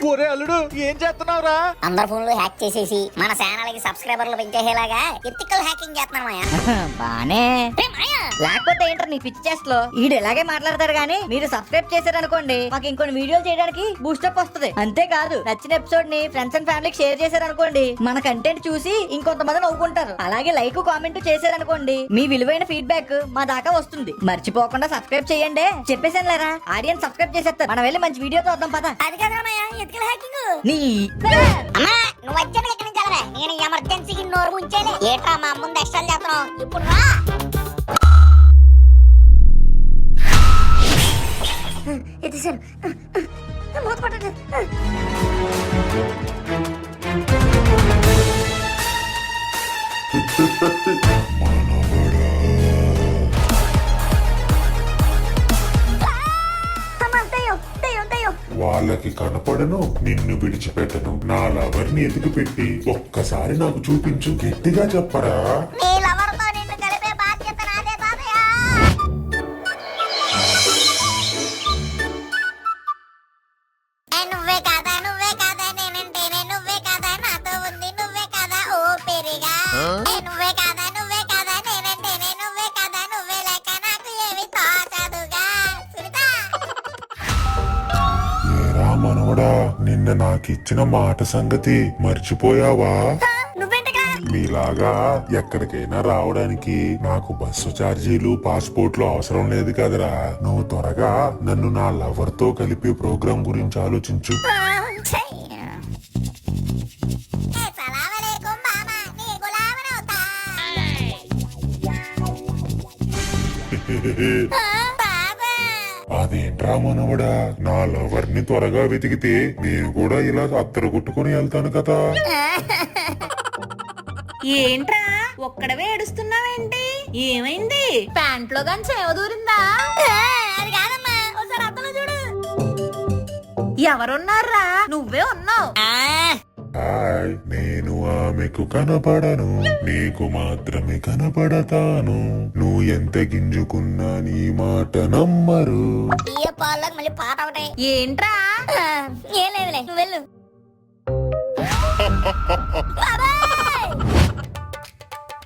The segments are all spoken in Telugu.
ఒరే అల్లుడు ఏం చేస్తున్నావురా? అందరి ఫోన్లు హ్యాక్ చేసేసి మన ఛానల్ కి సబ్స్క్రైబర్లు పెంచేసేలాగా ఎథికల్ హ్యాకింగ్ చేస్తున్నాను మాయా. బానే లేకపోతే ఏంటారు నీ పిచ్చి చేస్తలో ఈడు ఇలాగే మాట్లాడతారు గానీ మీరు సబ్స్క్రైబ్ చేశారనుకోండి మాకు ఇంకొన్ని వీడియోలు చేయడానికి బూస్టప్ వస్తుంది. అంతేకాదు నచ్చిన ఎపిసోడ్ ని ఫ్రెండ్స్ అండ్ ఫ్యామిలీకి షేర్ చేశారనుకోండి మన కంటెంట్ చూసి ఇంకొంతమంది నవ్వుకుంటారు. అలాగే లైక్ కామెంట్ చేశారనుకోండి మీ విలువైన ఫీడ్బ్యాక్ మా దాకా వస్తుంది. మర్చిపోకుండా సబ్స్క్రైబ్ చేయండి. చెప్పేసాను లేరా ఆడియన్స్ సబ్స్క్రైబ్ చేసేస్తారు. మనం వెళ్ళి మంచి వీడియో చూద్దాం పద. అది కదా మాయా ఎథికల్ హ్యాకింగ్. నీ అమ్మా నువ్వు వచ్చాను ఎక్కడి నుంచి వెళ్ళవే? నేను ఎమర్జెన్సీకి నోరు ముంచేలే. ఏట్రా మా ముందు ఎక్స్ట్రా చేస్తున్నావు ఇప్పుడు రా. ఎత్తిసాను మూత పట్టండి. వాళ్ళకి కనపడను నిన్ను విడిచిపెట్టను. నా లవర్ని ఎదుగు పెట్టి ఒక్కసారి నాకు చూపించు. గట్టిగా చెప్పరా. నీ లవర్తో నిన్ను కలిపే బాధ్యత నాదే తాతయ్య. నువ్వే కాదా నేనంటేనే నువ్వే కాదా నాతో ఉంది నువ్వే కాదా ఓ పెరిగా. నువ్వే కాదా నేనంటేనే నువ్వే కాదా నువ్వే లేక నాకు ఏమి తోచదుగా. సునీత ఏరా మనవడా, నిన్న నాకిచ్చిన మాట సంగతి మర్చిపోయావా? నువ్వేంటగా మీలాగా ఎక్కడికైనా రావడానికి నాకు బస్సు ఛార్జీలు పాస్పోర్ట్లు అవసరం లేదు కదరా. నువ్వు త్వరగా నన్ను నా లవర్ తో కలిపి ప్రోగ్రాం గురించి ఆలోచించు. అదేంట్రా మనవడా, నా లవర్ ని త్వరగా వెతికితే నేను కూడా ఇలా అత్తరు కొట్టుకుని వెళ్తాను కదా. ఏంట్రా ఒక్కడవే ఏడుస్తున్నావేంటి? ఏమైంది? ప్యాంట్ లో గాని సేవ దూరిందా? అది కాదమ్మా ఒకసారి అర్థంలో చూడు. ఎవరున్నారా? నువ్వే ఉన్నావు. హాయ్, నేను ఆమెకు కనపడను, నీకు మాత్రమే కనపడతాను. నువ్వు ఎంత గింజుకున్నా నీ మాట నమ్మరు. తీయ పాలకు మళ్ళీ పాట ఒకటే. ఏంట్రా? ఏం లేదులే నువ్వు వెళ్ళు.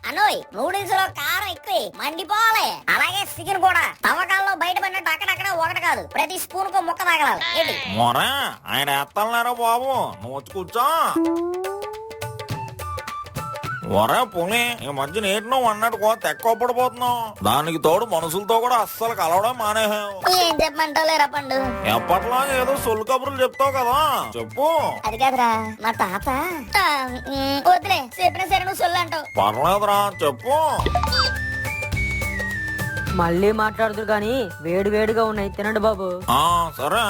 అనోయ్ నూడిల్స్ లో కారం ఎక్కువ మండిపోవాలి. అలాగే చికెన్ కూడా తవ్వకాల్లో బయటపడినట్టు అక్కడక్కడ ఒకటి కాదు ప్రతి స్పూన్ కు ముక్క తగలాలి. ఏంటి మొరా ఆయన ఎత్తలేరా బాబు, నువ్వు వచ్చి కూర్చో. ఒరే పులి, ఈ మధ్య నేటి నువ్వు అన్నట్టుకో తెక్కువ పడిపోతున్నావు. దానికి తోడు మనుషులతో కూడా అస్సలు కలవడం మానేహావు. ఏం చెప్పమంటావు లేరా పండు? ఎప్పట్లో ఏదో సొల్లు కబుర్లు చెప్తావు కదా, చెప్పు. అది కాదురా మా తాత. వద్దులే చెప్పిన సరే నువ్వు సొల్లు అంటావు. పర్లేదురా చెప్పు. మళ్ళీ మాట్లాడుతురు గాని వేడి వేడిగా ఉన్నాయి తినండి బాబు. ఆ సరే.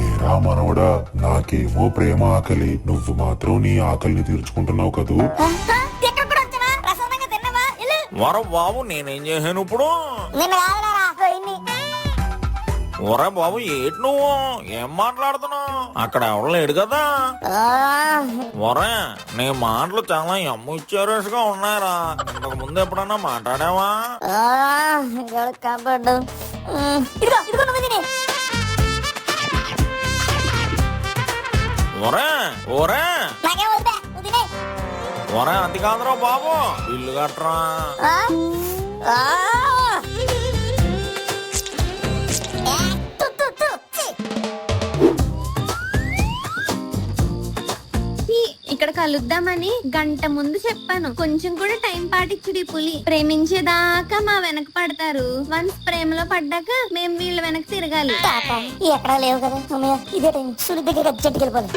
ఏరా మనవడా, నాకేమో ప్రేమ ఆకలి, నువ్వు మాత్రం నీ ఆకలిని తీర్చుకుంటున్నావు కదూ. ఎక్కడ కూడా వచ్చావా? ప్రసాదంగా తిన్నావా? వెళ్ళు. వర బాబు నేనేం చేశాను ఇప్పుడు? నిన్న కాదులేరా పోయింది. ఒరే బాబు ఏటి నువ్వు ఏం మాట్లాడుతున్నావు? అక్కడ ఎవరు లేడు కదా. ఒరే నీ మాటలు చాలా ఇచ్చారేసుగా ఉన్నాయరా. ఇంతకు ముందు ఎప్పుడన్నా మాట్లాడావా? కాపాడు. ఇదిగో ఇదిగో నువ్వు తిని. ఒరే ఒరే నాకేం వద్దా నువ్వు తినే. ఒరే అది కాదురా బాబు, ఇల్లు కట్టరా. ఇక్కడ కలుద్దామని గంట ముందు చెప్పాను. కొంచెం కూడా టైం పాటించుడి పులి. ప్రేమించేదాకా మా వెనక పడతారు. వన్స్ ప్రేమలో పడ్డాక మేము వీళ్ళ వెనక తిరగాలి. ఎక్కడా లేవు కదా ఇదే టైం. సుని దగ్గర అర్జెంట్కి వెళ్ళిపోవాలి.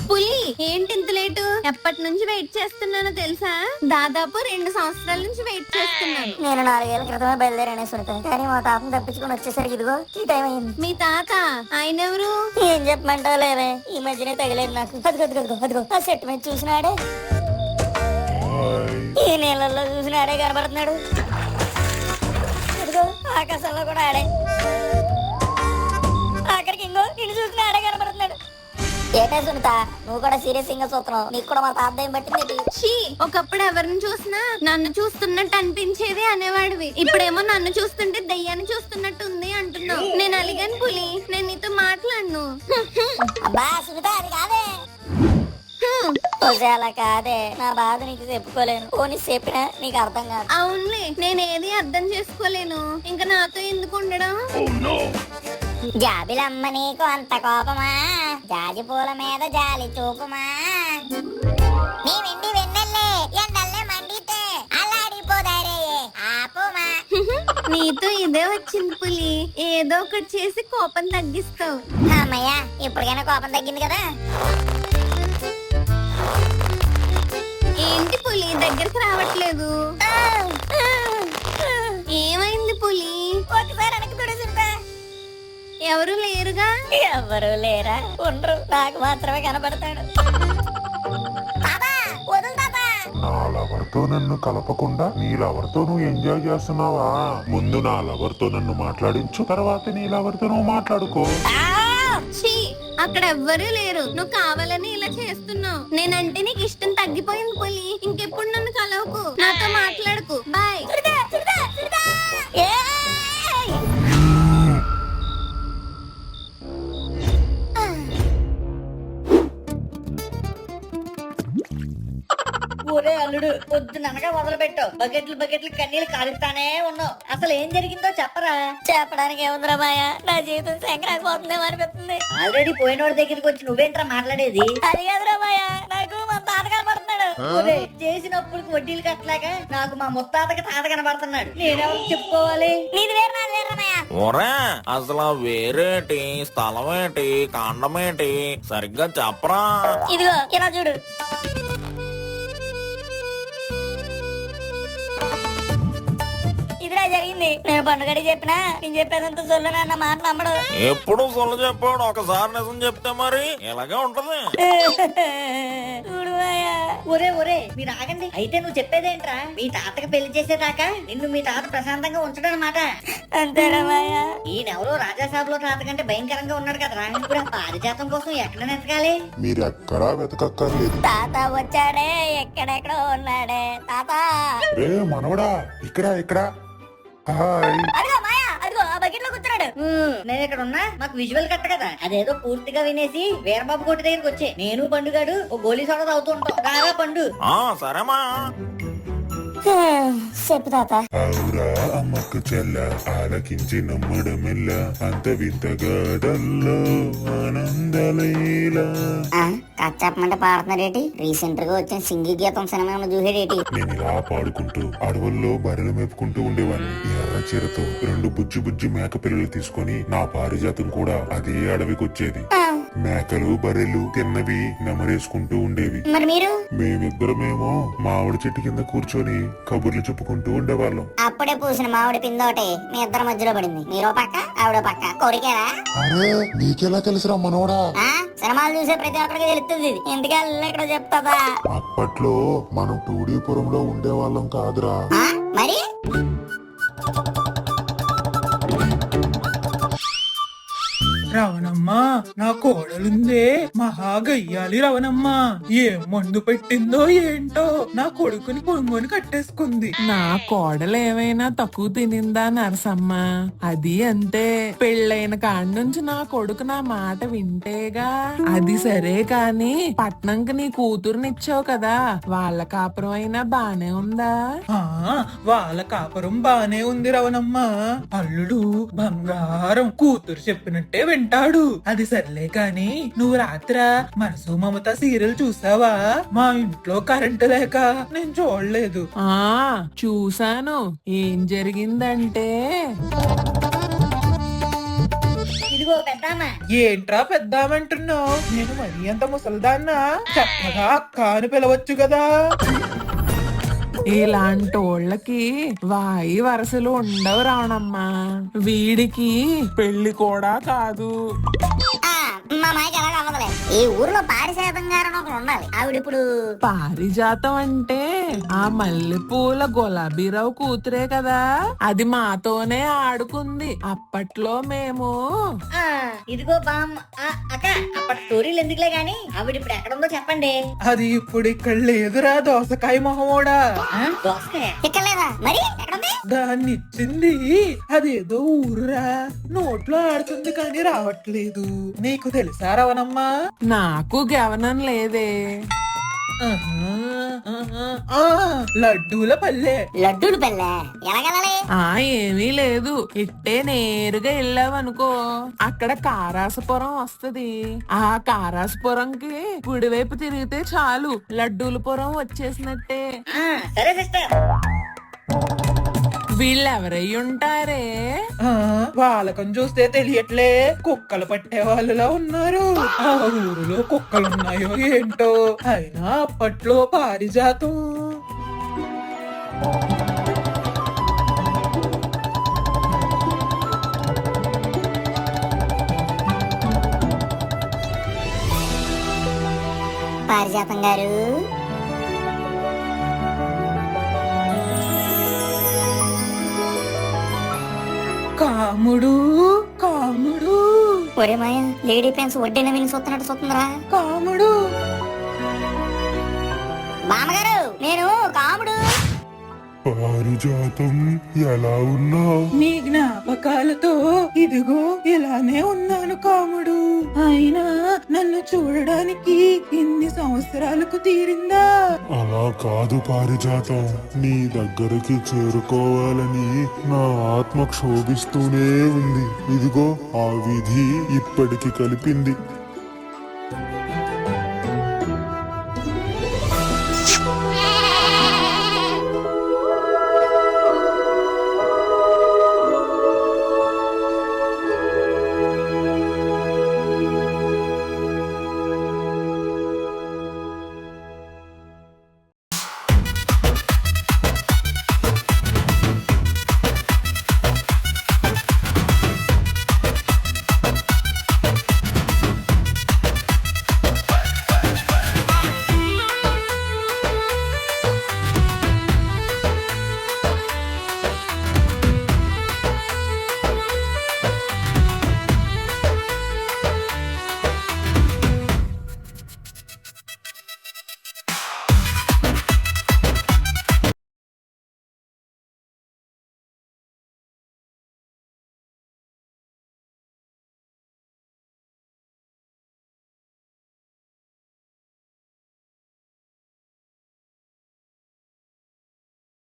పులి ఏంటి ఇంత లేటు? ఎప్పటి నుంచి వెయిట్ చేస్తున్నానో తెలుసా? దాదాపు 2 సంవత్సరాల నుంచి వెయిట్ చేస్తున్నాను. నేను 4 ఏళ్ల క్రితమే బయలుదేరానే సునీత. కానీ మా తాతను తప్పించుకుని వచ్చేసరికి ఇదిగో ఈ టైం అయింది. మీ తాత ఆయన ఎవరు? ఏం చెప్పమంటావు లేవే, ఈ మధ్యనే తగిలేదు నాకు. అదిగో ఆ సెట్ మీద చూసినాడే, హాయ్. ఈ నీళ్ళల్లో చూసినాడే కనబడుతున్నాడు. అదిగో ఆకాశంలో కూడా ఆడే. ఆఖరికి ఇంకో నిన్ను చూసిన ఆడే కనబడుతున్నాడు. ఏటే సునీత నువ్వు కూడా సీరియస్ గా చూస్తున్నావు, నీకు కూడా మా తాతయ్యం పట్టింది. ఛీ, ఒకప్పుడు ఎవరిని చూసినా నన్ను చూస్తున్నట్టు అనిపించేది అనేవాడివి. ఇప్పుడేమో నన్ను చూస్తుంటే దయ్యాన్ని చూస్తున్నట్టు ఉంది అంటున్నావు. నేను అలిగాను పులి, నేను నీతో మాట్లాడను. అబ్బా సునీత అది కాదే. అలా కాదే, నా బాధ నీకు చెప్పుకోలేను. పోనీ చెప్పినా నీకు అర్థం కాదు. అవునులే, నేనేది అర్థం చేసుకోలేను. ఇంకా నాతో ఎందుకు ఉండడం? జాబిలమ్మ నీకు అంత కోపమా, జాజి పూల మీద జాలి చూపుమా, నీ వెండి వెన్నెల్లే ఎండల్లే మండితే అల్లాడిపోదారే ఆపుమా. నీతో ఇదే వచ్చింది పులి, ఏదో ఒకటి చేసి కోపం తగ్గిస్తావు. అమ్మయ్య, ఇప్పటికైనా కోపం తగ్గింది కదా. ఏంటి పులి దగ్గరికి రావట్లేదు? ఏమైంది పులి? ఒకసారి వెనక్కి చూడు సునీత. ఎవరు లేరుగా? ఎవరు లేరా, ఉండరు, నాకు మాత్రమే కనబడతాడు. తాతా, వదులు తాతా. నా లవర్ తో నన్ను కలపకుండా నీ లవర్ తో నువ్వు ఎంజాయ్ చేస్తున్నావా? ముందు నా లవర్ తో నన్ను మాట్లాడించు, తర్వాత నీ లవర్ తో నువ్వు మాట్లాడుకో. ఛీ, అక్కడ ఎవ్వరూ లేరు, నువ్వు కావాలని ఇలా చేస్తున్నావు. నేనంటే నీకు ఇష్టం తగ్గిపోయింది పులి, ఇంకెప్పుడు నన్ను కలవకు, నాతో మాట్లాడకు. బాయ్. సునీత, సునీత, సునీత. ఏయ్! ఒరే అల్లుడు, పొద్దుననగా మొదలు పెట్టావు. బకెట్లు బకెట్లు కన్నీళ్ళు కాలుస్తానే ఉన్నావు. అసలు ఏం జరిగిందో చెప్పరా? చెప్పడానికి ఏముందిరా మాయ, నా జీవితం సంక్రాంతి పోతుందేమో అనిపిస్తుంది. ఆల్రెడీ పోయినోడి దగ్గరికి వచ్చి నువ్వేంట్రా మాట్లాడేది? అది కాదురా మాయ, నాకు మా తాత కనబడుతున్నాడు. ఒరే, చేసినప్పుడు వడ్డీలు కట్టలేక నాకు మా ముత్తాతకి తాత కనబడుతున్నాడు. నేనెవరికి చెప్పుకోవాలి? నీది వేరు, నాది వేరు మాయ. ఒరే అసలు వేరేటి స్థలమేటి కాండమేటి సరిగ్గా చెప్పరా. ఇదిగో ఇలా చూడు. ఇదిరా జరిగింది. నేను పండుగడి చెప్పినా నేను చెప్పేదంతా సొల్లునా, అన్న మాట నమ్మడు. ఎప్పుడు సొల్లు చెప్పాడు, ఒకసారి నిజం చెప్తే మరి ఇలాగే ఉంటది. చూడు మాయ. ఒరే ఒరే, మీరు ఆగండి. అయితే నువ్వు చెప్పేదేంట్రా? మీ తాతకి పెళ్లి చేసేదాకా నిన్ను మీ తాత ప్రశాంతంగా ఉంచడనమాట. అంతేరా మాయ. ఈయనెవరో రాజాసాబులో తాత కంటే భయంకరంగా ఉన్నాడు కదరా. ఇప్పుడు ఆ పారిజాతం కోసం ఎక్కడ నెతకాలి? మీరెక్కడా వెతకక్కర్లేదు. తాత వచ్చాడే, ఎక్కడెక్కడో ఉన్నాడే తాత. రే మనవడా, ఇక్కడ ఇక్కడ. హాయ్. అదిగో మాయ, అదిగో ఆ బకెట్ లో కూర్చున్నాడు. నేను ఇక్కడ ఉన్నా, మాకు విజువల్ కట్ట కదా. అదేదో పూర్తిగా వినేసి వీరబాబు కొట్టి దగ్గరికి వచ్చే నేను పండుగాడు ఓ గోలీ సోడా తాగుతూ ఉంటాం. రారా పండు. ఆ సరేమా. చెప్పు తాత. అవురా అమ్మకు చెల్ల, ఆలకించి నమ్మడమెల్ల, అంత వింతగాదల్లో ఆనందలీల. చెప్పమంటే పాడుతున్నారేటి? రీసెంట్ గా వచ్చిన సింగి గీతం సినిమా చూసేడేటి? నేను ఇలా పాడుకుంటూ అడవుల్లో బర్రెలు మేపుకుంటూ ఉండేవాడిని. ఎర్ర చీరతో 2 బుజ్జి బుజ్జి మేక పిల్లలు తీసుకొని నా పారిజాతం కూడా అదే అడవికి వచ్చేది. మేకలు బర్రెలు తిన్నవి నెమరేసుకుంటూ ఉండేవి. మరి మీరు? మేమిద్దరమేమో మామిడి చెట్టు కింద కూర్చొని కబుర్లు చెప్పుకుంటూ ఉండేవాళ్ళం. అప్పుడే పూసిన మామిడి పిందోటే మీ ఇద్దరి మధ్యలో పడింది. మీరో పక్క ఆవిడో పక్క. కోరికేరా? అరే నీకెలా తెలుసురా మనోడా? సినిమాలు చూసే ప్రతి ఒక్కరికి తెలుస్తుంది. ఎందుకల్లా ఇక్కడ చెప్తాదా? అప్పట్లో మనం టూడీపురంలో ఉండేవాళ్ళం కాదురా. మరి రవణమ్మ, నా కోడలుందే మహాగయ్యాలి రవణమ్మ. ఏం మందు పెట్టిందో ఏంటో నా కొడుకుని పొంగుని కట్టేసుకుంది. నా కోడలు ఏమైనా తక్కువ తినిందా నరసమ్మ? అది అంతే. పెళ్ళైన కాడి నుంచి నా కొడుకు నా మాట వింటేగా. అది సరే కాని పట్నంకి నీ కూతురునిచ్చావు కదా, వాళ్ళ కాపురం అయినా బానే ఉందా? ఆ వాళ్ళ కాపురం బానే ఉంది రవణమ్మ. అల్లుడు బంగారం, కూతురు చెప్పినట్టే వింటాడు. అది సర్లే కాని నువ్వు రాత్ర మనసు మమత సీరియల్ చూసావా? మా ఇంట్లో కరెంటు లేక నేను చూడలేదు. ఆ చూసాను. ఏం జరిగిందంటే ఇదిగో పెద్దామా. ఏంట్రా పెద్దామంటున్నావు? నేను మరీ అంత ముసల్దాన్నా? చక్కగా అక్క అని పిలవచ్చు కదా. ఇలాంటోళ్ళకి వాయి వరసలు ఉండవు రావణమ్మా. వీడికి పెళ్లి కూడా కాదు. మా మాయకి ఎలా కావదలే. ఈ ఊర్లో పారిశాతం గారు ఒకరు ఉండాలి. ఆవిడ ఇప్పుడు పారిజాతం అంటే ఆ మల్లెపూల గులాబీరావు కూతురే కదా, అది మాతోనే ఆడుకుంది అప్పట్లో మేము. ఆ, ఇదిగో బామ్ అక్క, అప్పటి స్టోరీలు ఎందుకులే గాని ఆవిడ ఇప్పుడు ఎక్కడుందో చెప్పండి. అది ఇప్పుడు ఇక్కడ లేదురా దోసకాయ మొహమోడా. దోసకాయ ఇక్కడ లేదా మరి ఎక్కడుంది? దాన్ని ఇచ్చింది అదేదో ఊరురా, నోట్లో ఆడుతుంది కానీ రావట్లేదు. నీకు తెలుసా రవణమ్మా? నాకు గవనం లేదే. ఆహా, ఆహా. ఆ, లడ్డూల పల్లె. లడ్డూలు పెళ్ళే ఎలాగెళ్ళాలి? ఏమీ లేదు, ఇట్టే నేరుగా వెళ్ళావనుకో అక్కడ కారాసపురం వస్తది. ఆ కారాసపురంకి కుడివైపు తిరిగితే చాలు లడ్డూలపురం వచ్చేసినట్టే. సరే సిస్టర్. వీళ్ళెవరై ఉంటారే? ఆ, వాళ్ళకం చూస్తే తెలియట్లే, కుక్కలు పట్టే వాళ్ళలా ఉన్నారు. ఆ ఊరిలో కుక్కలున్నాయో ఏంటో, అయినా అప్పట్లో పారిజాతం. పారిజాతం గారు, కాముడు కాముడు ఒరే మాయ, లేడీ ఫ్రెండ్స్ వడ్డీన విని చూస్తున్నట్టు చూస్తుందిరా. కాముడు. బామ్మగారు, నేను కాముడు. పారిజాతం ఎలా ఉన్నావు? నీ జ్ఞాపకాలతో ఇదిగో ఇలానే ఉన్నాను కాముడు. అయినా నన్ను చూడడానికి ఇన్ని సంవత్సరాలకు తీరిందా? అలా కాదు పారిజాతం, నీ దగ్గరికి చేరుకోవాలని నా ఆత్మ క్షోభిస్తూనే ఉంది. ఇదిగో ఆ విధి ఇప్పటికి కలిపింది.